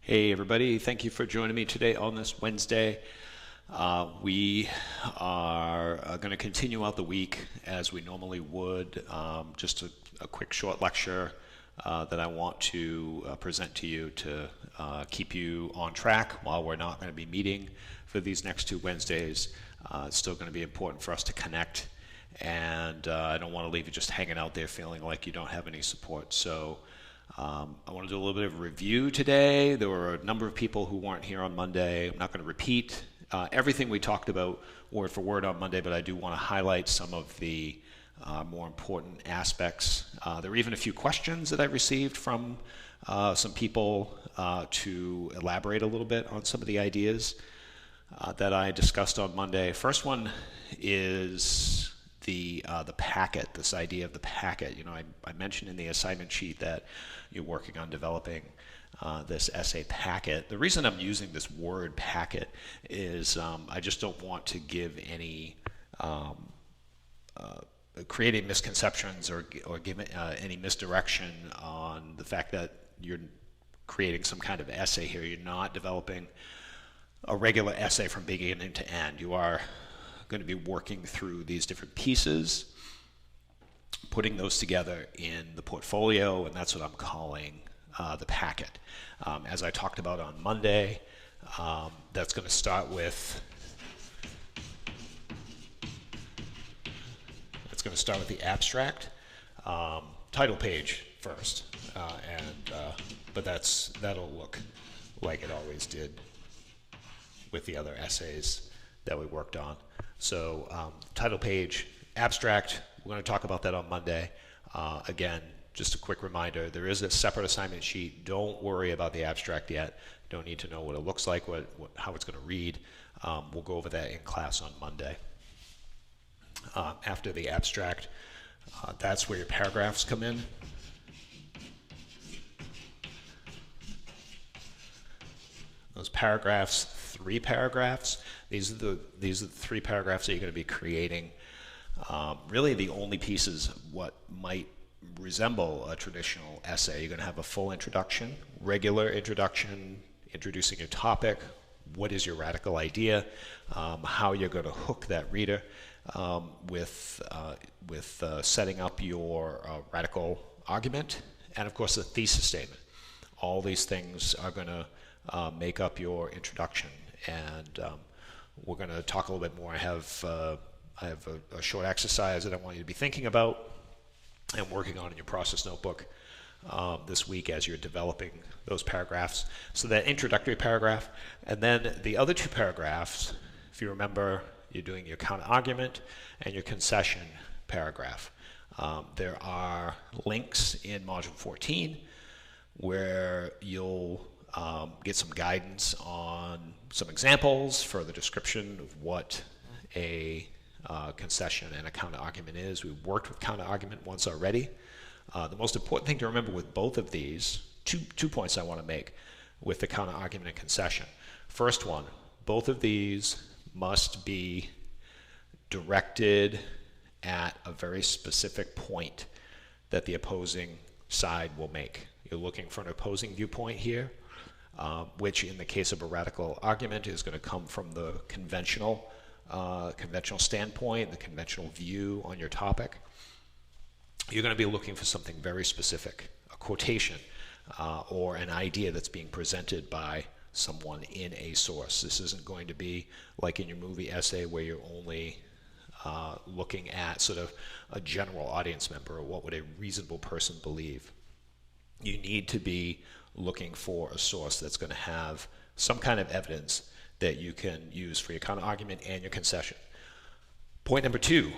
Hey everybody, thank you for joining me today on this Wednesday. We are going to continue out the week as we normally would. Just a quick short lecture that I want to present to you to keep you on track while we're not going to be meeting for these next two Wednesdays. It's still going to be important for us to connect, and I don't want to leave you just hanging out there feeling like you don't have any support. So I want to do a little bit of a review today. There were a number of people who weren't here on Monday. I'm not going to repeat everything we talked about word for word on Monday, but I do want to highlight some of the more important aspects. There were even a few questions that I received from some people to elaborate a little bit on some of the ideas that I discussed on Monday. First one is the packet, this idea of the packet. You know, I mentioned in the assignment sheet that you're working on developing this essay packet. The reason I'm using this word packet is I just don't want to give any creating misconceptions or give any misdirection on the fact that you're creating some kind of essay here. You're not developing a regular essay from beginning to end. You are going to be working through these different pieces, putting those together in the portfolio, and that's what I'm calling the packet. As I talked about on Monday, that's going to start with the abstract title page first, but that'll look like it always did with the other essays that we worked on. So title page, abstract, we're going to talk about that on Monday. Again, just a quick reminder, there is a separate assignment sheet. Don't worry about the abstract yet. Don't need to know what it looks like, how it's going to read. We'll go over that in class on Monday. After the abstract, that's where your paragraphs come in. Those paragraphs, 3 paragraphs. These are the 3 paragraphs that you're going to be creating. Really, the only pieces of what might resemble a traditional essay. You're going to have a full introduction, regular introduction, introducing your topic, what is your radical idea, how you're going to hook that reader with setting up your radical argument, and of course the thesis statement. All these things are going to make up your introduction, and we're going to talk a little bit more. I have a short exercise that I want you to be thinking about and working on in your process notebook this week as you're developing those paragraphs. So that introductory paragraph, and then the other 2 paragraphs, if you remember, you're doing your counter argument and your concession paragraph. There are links in Module 14 where you'll get some guidance on some examples, further description of what a concession and a counter argument is. We've worked with counter argument once already. The most important thing to remember with both of these, two points I want to make with the counter argument and concession. First one, both of these must be directed at a very specific point that the opposing side will make. You're looking for an opposing viewpoint here, which in the case of a radical argument is going to come from the conventional standpoint, the conventional view on your topic. You're going to be looking for something very specific, a quotation or an idea that's being presented by someone in a source. This isn't going to be like in your movie essay where you're only looking at sort of a general audience member, or what would a reasonable person believe. You need to be looking for a source that's going to have some kind of evidence that you can use for your counter argument and your concession. Point number 2,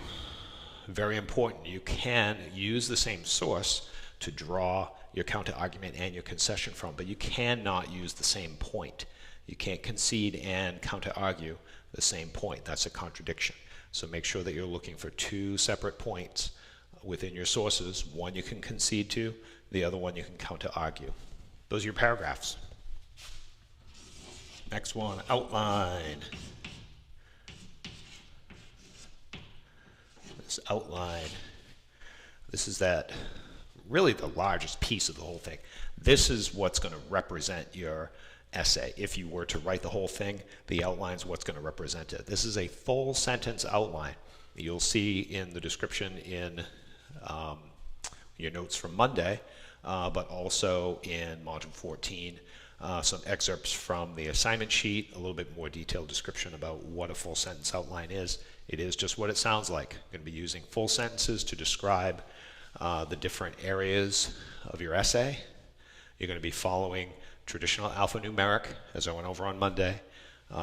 very important. You can use the same source to draw your counter argument and your concession from, but you cannot use the same point. You can't concede and counter argue the same point. That's a contradiction. So make sure that you're looking for 2 separate points within your sources. One you can concede to, the other one you can counter argue. Those are your paragraphs. Next one, outline. This outline, this is really the largest piece of the whole thing. This is what's going to represent your essay. If you were to write the whole thing, the outline's what's going to represent it. This is a full sentence outline. You'll see in the description in your notes from Monday, but also in Module 14, some excerpts from the assignment sheet, a little bit more detailed description about what a full sentence outline is. It is just what it sounds like. You're going to be using full sentences to describe the different areas of your essay. You're going to be following traditional alphanumeric, as I went over on Monday,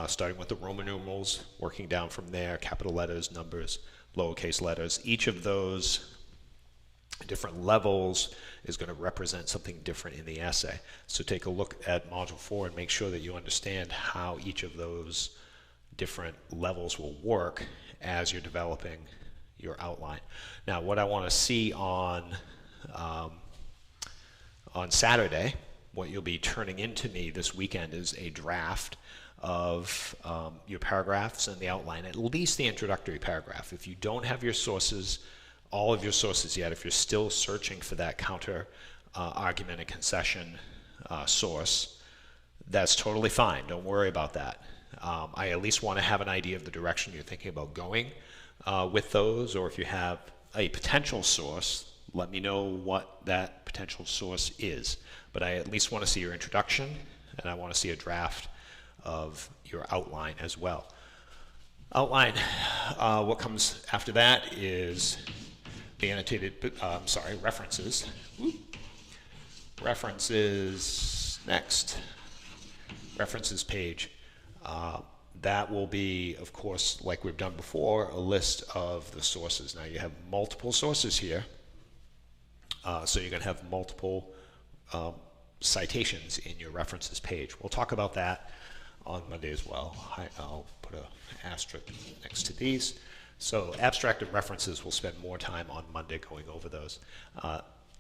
starting with the Roman numerals, working down from there, capital letters, numbers, lowercase letters. Each of those different levels is going to represent something different in the essay. So take a look at Module 4 and make sure that you understand how each of those different levels will work as you're developing your outline. Now, what I want to see on Saturday, what you'll be turning into me this weekend is a draft of your paragraphs and the outline, at least the introductory paragraph. If you don't have your sources, all of your sources yet, if you're still searching for that counter argument and concession source, that's totally fine. Don't worry about that. I at least want to have an idea of the direction you're thinking about going with those, or if you have a potential source, let me know what that potential source is. But I at least want to see your introduction, and I want to see a draft of your outline as well. Outline, what comes after that is the annotated, references. References next. References page. That will be, of course, like we've done before, a list of the sources. Now you have multiple sources here, so you're going to have multiple citations in your references page. We'll talk about that on Monday as well. I'll put an asterisk next to these. So abstracted references, we'll spend more time on Monday going over those.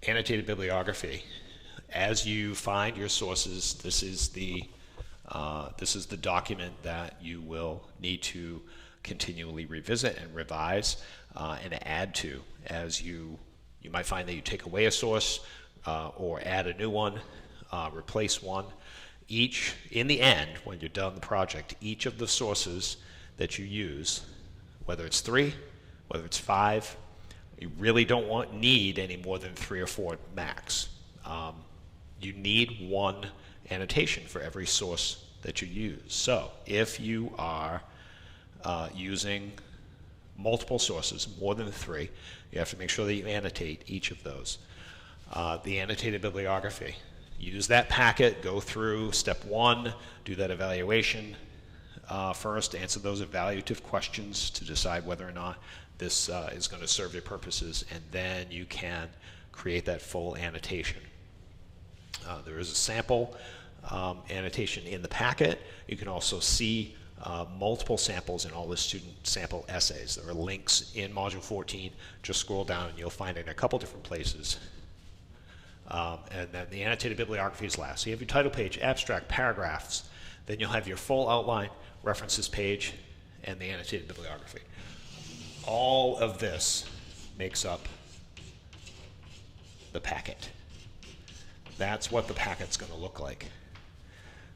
Annotated bibliography. As you find your sources, this is the document that you will need to continually revisit and revise and add to. As you might find that you take away a source or add a new one, replace one. In the end, when you're done the project, each of the sources that you use, whether it's 3, whether it's 5, you really don't need any more than 3 or 4 max. You need one annotation for every source that you use. So if you are using multiple sources, more than 3, you have to make sure that you annotate each of those. The annotated bibliography. Use that packet, go through step 1, do that evaluation first, answer those evaluative questions to decide whether or not this is going to serve your purposes, and then you can create that full annotation. There is a sample annotation in the packet. You can also see multiple samples in all the student sample essays. There are links in Module 14. Just scroll down and you'll find it in a couple different places. And then the annotated bibliography is last. So you have your title page, abstract, paragraphs. Then you'll have your full outline, references page, and the annotated bibliography. All of this makes up the packet. That's what the packet's going to look like.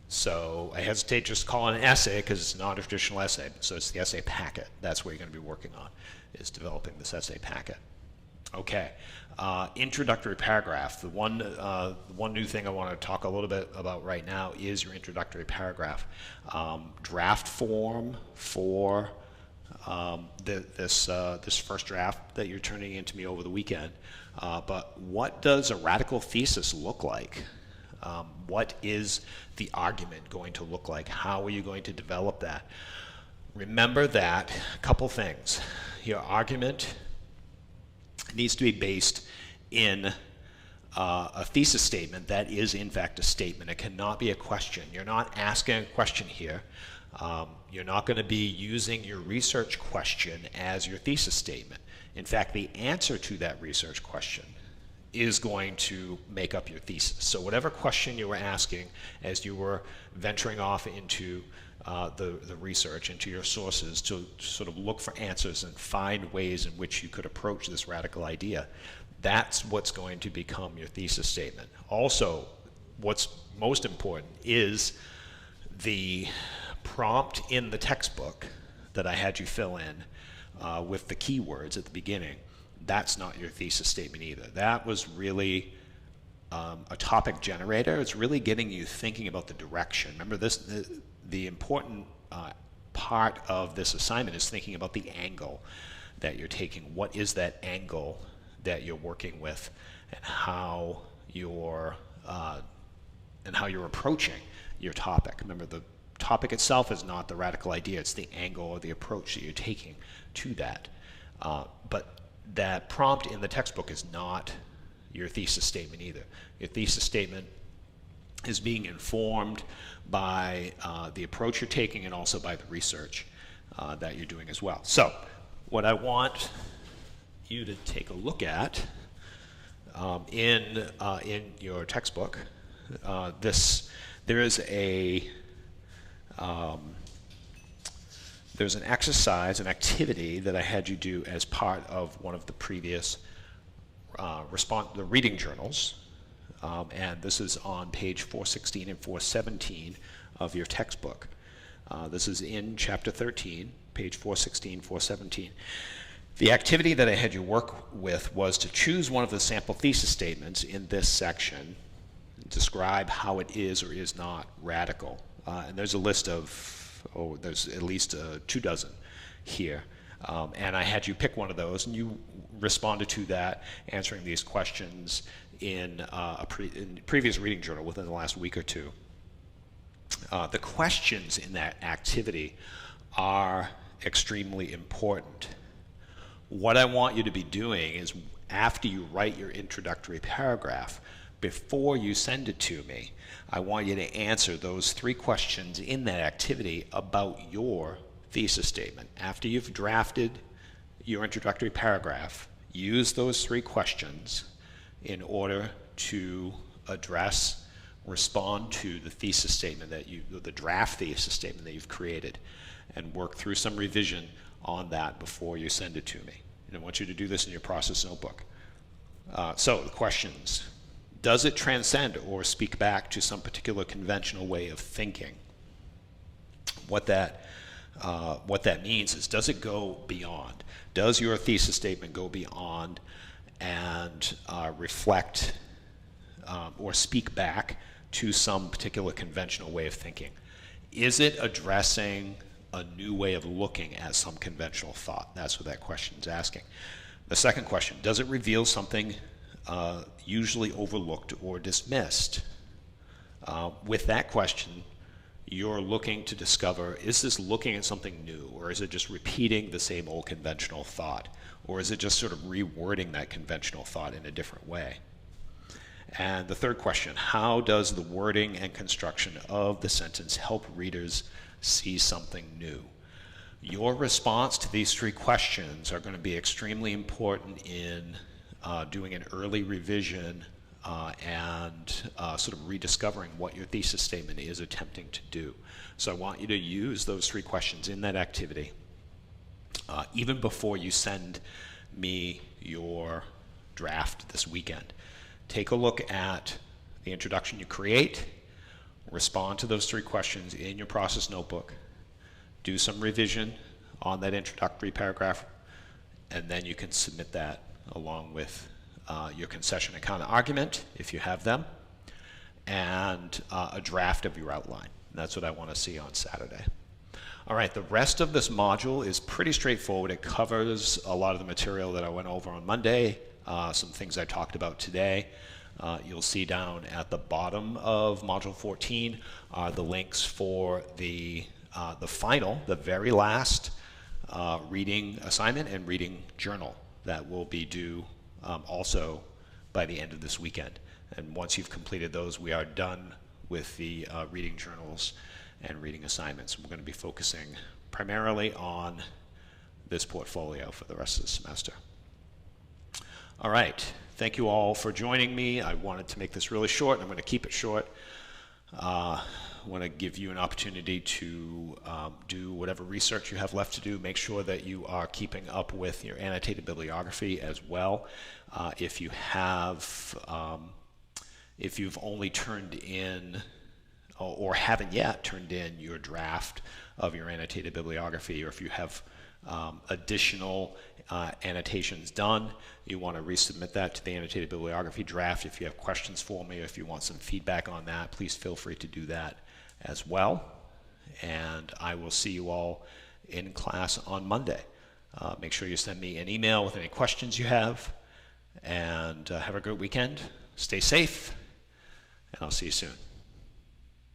So I hesitate just calling it an essay because it's not a traditional essay. So it's the essay packet. That's what you're going to be working on, is developing this essay packet. Okay. Introductory paragraph. The one new thing I want to talk a little bit about right now is your introductory paragraph. Draft form for this first draft that you're turning into me over the weekend. But what does a radical thesis look like? What is the argument going to look like? How are you going to develop that? Remember that a couple things. Your argument needs to be based in a thesis statement that is in fact a statement. It cannot be a question. You're not asking a question here. You're not going to be using your research question as your thesis statement. In fact, the answer to that research question is going to make up your thesis. So whatever question you were asking as you were venturing off into the research, into your sources, to sort of look for answers and find ways in which you could approach this radical idea, that's what's going to become your thesis statement. Also, what's most important is the prompt in the textbook that I had you fill in with the keywords at the beginning, that's not your thesis statement either. That was really a topic generator. It's really getting you thinking about the direction. Remember, the important part of this assignment is thinking about the angle that you're taking. What is that angle that you're working with, and how you're approaching your topic. Remember, the topic itself is not the radical idea, it's the angle or the approach that you're taking to that. But that prompt in the textbook is not your thesis statement either. Your thesis statement is being informed by the approach you're taking and also by the research that you're doing as well. So what I want you to take a look at in your textbook, there's an exercise, an activity that I had you do as part of one of the previous the reading journals, and this is on page 416 and 417 of your textbook. This is in chapter 13, page 416, 417. The activity that I had you work with was to choose one of the sample thesis statements in this section, describe how it is or is not radical. And there's a list of, there's at least 24 here. And I had you pick one of those, and you responded to that, answering these questions in previous reading journal within the last week or two. The questions in that activity are extremely important. What I want you to be doing is, after you write your introductory paragraph, before you send it to me, I want you to answer those 3 questions in that activity about your thesis statement. After you've drafted your introductory paragraph, use those 3 questions in order to address, respond to the thesis statement the draft thesis statement that you've created, and work through some revision on that before you send it to me. And I want you to do this in your process notebook. So the questions: does it transcend or speak back to some particular conventional way of thinking? What that means is, does it go beyond? Does your thesis statement go beyond and reflect or speak back to some particular conventional way of thinking? Is it addressing a new way of looking at some conventional thought? That's what that question is asking. The second question: does it reveal something usually overlooked or dismissed? With that question, you're looking to discover, is this looking at something new, or is it just repeating the same old conventional thought, or is it just sort of rewording that conventional thought in a different way? And the third question: how does the wording and construction of the sentence help readers see something new? Your response to these 3 questions are going to be extremely important in doing an early revision and sort of rediscovering what your thesis statement is attempting to do. So I want you to use those 3 questions in that activity even before you send me your draft this weekend. Take a look at the introduction you create, respond to those 3 questions in your process notebook, do some revision on that introductory paragraph, and then you can submit that along with your concession and counter argument, if you have them, and a draft of your outline. And that's what I want to see on Saturday. All right, the rest of this module is pretty straightforward. It covers a lot of the material that I went over on Monday, some things I talked about today. You'll see down at the bottom of Module 14 are the links for the very last reading assignment and reading journal that will be due also by the end of this weekend. And once you've completed those, we are done with the reading journals and reading assignments. We're going to be focusing primarily on this portfolio for the rest of the semester. All right, thank you all for joining me. I wanted to make this really short, and I'm going to keep it short. I want to give you an opportunity to do whatever research you have left to do. Make sure that you are keeping up with your annotated bibliography as well. If you've only turned in or haven't yet turned in your draft of your annotated bibliography, or if you have additional annotations done, you want to resubmit that to the annotated bibliography draft. If you have questions for me, or if you want some feedback on that, please feel free to do that as well. And I will see you all in class on Monday. Make sure you send me an email with any questions you have, and have a good weekend. Stay safe, and I'll see you soon.